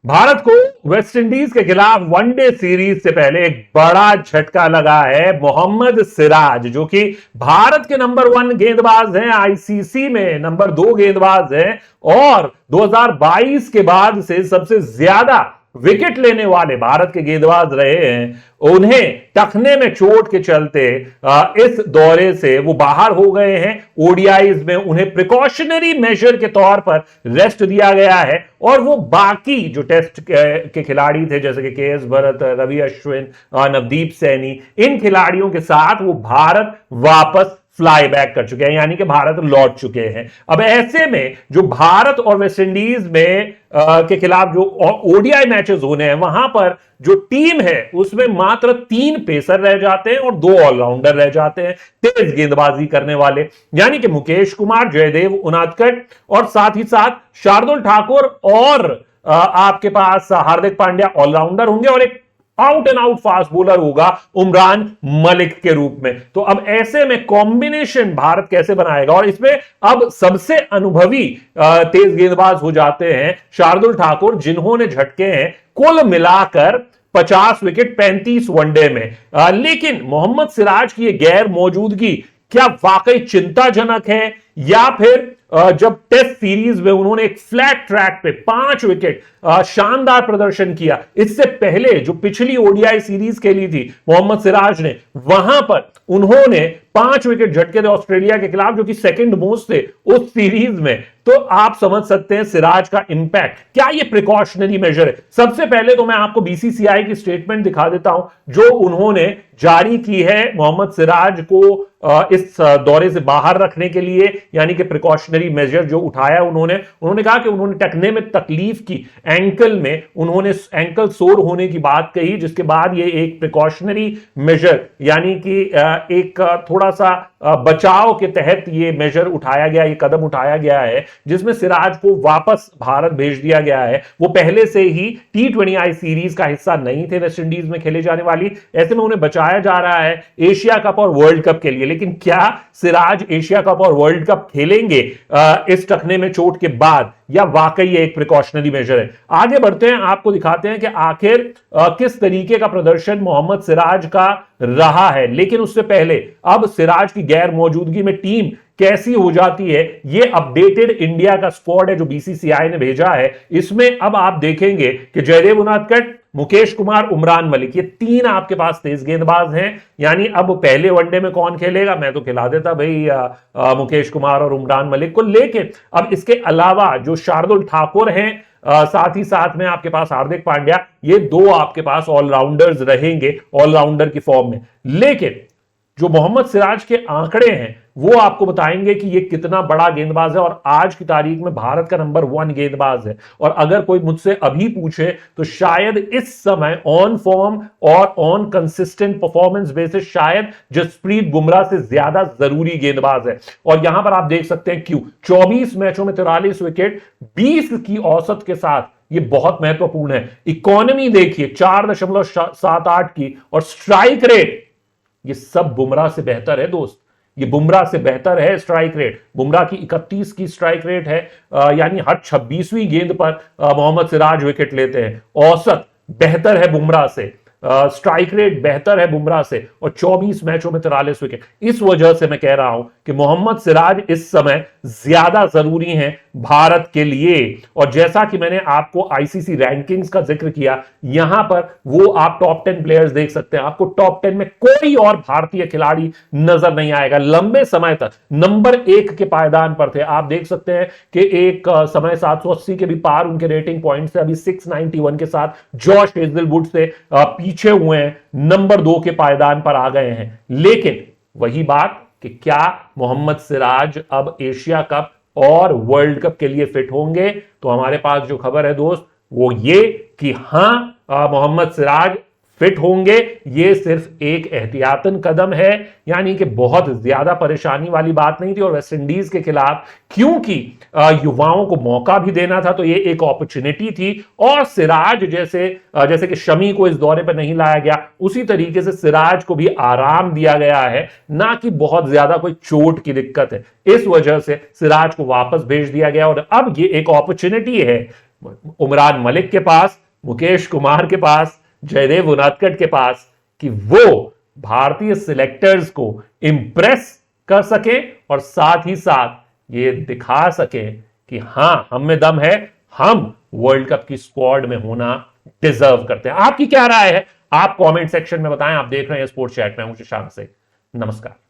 भारत को West Indies के खिलाफ वनडे सीरीज से पहले एक बड़ा झटका लगा है। मोहम्मद सिराज जो कि भारत के नंबर 1 गेंदबाज हैं, आईसीसी में नंबर 2 गेंदबाज हैं और 2022 के बाद से सबसे ज्यादा विकेट लेने वाले भारत के गेंदबाज रहे हैं, उन्हें टखने में चोट के चलते इस दौरे से वो बाहर हो गए हैं। ओडीआईज में उन्हें प्रिकॉशनरी मेजर के तौर पर रेस्ट दिया गया है और वो बाकी जो टेस्ट के खिलाड़ी थे जैसे कि केएस भरत, रवि अश्विन, नवदीप सैनी, इन खिलाड़ियों के साथ वो भारत वापस फ्लाई बैक कर चुके हैं, यानी कि भारत लौट चुके हैं। अब ऐसे में जो भारत और वेस्ट इंडीज में के खिलाफ जो ओडीआई मैचेस होने हैं, वहां पर जो टीम है उसमें मात्र 3 पेसर रह जाते हैं और 2 ऑलराउंडर रह जाते हैं तेज गेंदबाजी करने वाले, यानी कि मुकेश कुमार, जयदेव उनादकट और साथ ही साथ शार्दुल ठाकुर और आपके पास हार्दिक पांड्या ऑलराउंडर होंगे और एक out and out fast bowler होगा उमरान मलिक के रूप में। तो अब ऐसे में कॉम्बिनेशन भारत कैसे बनाएगा, और इसमें अब सबसे अनुभवी तेज गेंदबाज हो जाते हैं शार्दुल ठाकुर, जिन्होंने झटके हैं कुल मिलाकर 50 विकेट 35 वनडे में। लेकिन मोहम्मद सिराज की यह गैर मौजूदगी क्या वाकई चिंताजनक है, या फिर जब टेस्ट सीरीज में उन्होंने एक फ्लैट ट्रैक पे 5 विकेट शानदार प्रदर्शन किया, इससे पहले जो पिछली ओडीआई सीरीज खेली थी मोहम्मद सिराज ने, वहां पर उन्होंने 5 विकेट झटके थे ऑस्ट्रेलिया के खिलाफ जो कि सेकंड मोस्ट थे उस सीरीज में। तो आप समझ सकते हैं सिराज का इंपैक्ट। क्या ये प्रिकॉशनरी मेजर है? सबसे पहले तो मैं आपको बीसीसीआई की स्टेटमेंट दिखा देता हूं जो उन्होंने जारी की है मोहम्मद सिराज को इस दौरे से बाहर रखने के लिए, यानी कि प्रिकॉशनरी मेजर जो उठाया उन्होंने कहा कि उन्होंने टखने में तकलीफ की, एंकल में उन्होंने एंकल सोर होने की बात कही, जिसके बाद ये एक प्रिकॉशनरी मेजर यानी कि एक थोड़ा सा बचाव के तहत ये मेजर उठाया गया, ये कदम उठाया गया है जिसमें सिराज को वापस भारत भेज दिया गया है। वो पहले से ही T20I सीरीज का हिस्सा नहीं थे वेस्ट इंडीज में खेले जाने वाली, ऐसे में उन्हें बचाया जा रहा है एशिया कप और वर्ल्ड कप के लिए। लेकिन क्या सिराज एशिया कप और वर्ल्ड कप खेलेंगे इस टखने में चोट के बाद, या वाकई ये एक प्रिकॉशनरी मेजर है? आगे बढ़ते हैं, आपको दिखाते हैं कि आखिर किस तरीके का प्रदर्शन मोहम्मद सिराज का रहा है। लेकिन उससे पहले अब सिराज की गैर मौजूदगी में टीम कैसी हो जाती है, ये अपडेटेड इंडिया का स्क्वाड है जो बीसीसीआई ने भेजा है। इसमें अब आप देखेंगे कि जयदेव उनादकट, मुकेश कुमार, उमरान मलिक, ये 3 आपके पास तेज गेंदबाज हैं। यानी अब पहले वनडे में कौन खेलेगा? मैं तो खिला देता भाई मुकेश कुमार और उमरान मलिक को। लेकिन अब इसके अलावा जो शार्दुल ठाकुर हैं, साथ ही साथ में आपके पास हार्दिक पांड्या, ये 2 आपके पास ऑलराउंडर्स रहेंगे ऑलराउंडर की फॉर्म में। लेकिन जो मोहम्मद सिराज के आंकड़े हैं वो आपको बताएंगे कि ये कितना बड़ा गेंदबाज है, और आज की तारीख में भारत का नंबर 1 गेंदबाज है। और अगर कोई मुझसे अभी पूछे तो शायद इस समय ऑन फॉर्म और ऑन कंसिस्टेंट परफॉर्मेंस बेसिस शायद जसप्रीत बुमराह से ज्यादा जरूरी गेंदबाज है। और यहां पर आप देख सकते हैं क्यों। 24 मैचों में 43 विकेट 20 की औसत के साथ, ये बहुत महत्वपूर्ण है। इकोनॉमी देखिए 4.78 की, और स्ट्राइक रेट ये सब बुमराह से बेहतर है दोस्त, ये बुमराह से बेहतर है स्ट्राइक रेट। बुमराह की 31 की स्ट्राइक रेट है, यानी हर 26वीं गेंद पर मोहम्मद सिराज विकेट लेते हैं। औसत बेहतर है बुमराह से, स्ट्राइक रेट बेहतर है बुमराह से, और 24 मैचों में 43 विकेट। इस वजह से मैं कह रहा हूं कि मोहम्मद सिराज इस समय ज्यादा जरूरी हैं भारत के लिए। और जैसा कि मैंने आपको आईसीसी रैंकिंग्स का जिक्र किया, यहां पर वो आप टॉप 10 प्लेयर्स देख सकते हैं। आपको टॉप 10 में कोई और भारतीय खिलाड़ी नजर नहीं आएगा। लंबे समय तक नंबर 1 के पायदान पर थे। आप देख सकते हैं कि एक समय 780 के भी पार उनके रेटिंग पॉइंट से, अभी 691 के साथ जॉश हेजलवुड से पीछे हुए हैं, नंबर 2 के पायदान पर आ गए हैं। लेकिन वही बात कि क्या मोहम्मद सिराज अब एशिया कप और वर्ल्ड कप के लिए फिट होंगे? तो हमारे पास जो खबर है दोस्त वो ये कि हां, मोहम्मद सिराज फिट होंगे। ये सिर्फ एक एहतियातन कदम है, यानी कि बहुत ज्यादा परेशानी वाली बात नहीं थी। और वेस्ट इंडीज के खिलाफ क्योंकि युवाओं को मौका भी देना था, तो ये एक अपॉर्चुनिटी थी। और सिराज जैसे कि शमी को इस दौरे पर नहीं लाया गया, उसी तरीके से सिराज को भी आराम दिया गया है, ना कि बहुत ज्यादा कोई चोट की दिक्कत है। इस वजह से सिराज को वापस भेज दिया गया, और अब ये एक अपॉर्चुनिटी है उमरान मलिक के पास, मुकेश कुमार के पास, जयदेव उनादकट के पास, कि वो भारतीय सिलेक्टर्स को इंप्रेस कर सके और साथ ही साथ ये दिखा सके कि हां हम में दम है, हम वर्ल्ड कप की स्क्वाड में होना डिजर्व करते हैं। आपकी क्या राय है? आप कमेंट सेक्शन में बताएं। आप देख रहे हैं स्पोर्ट्स चैट में, मुझे शाम से नमस्कार।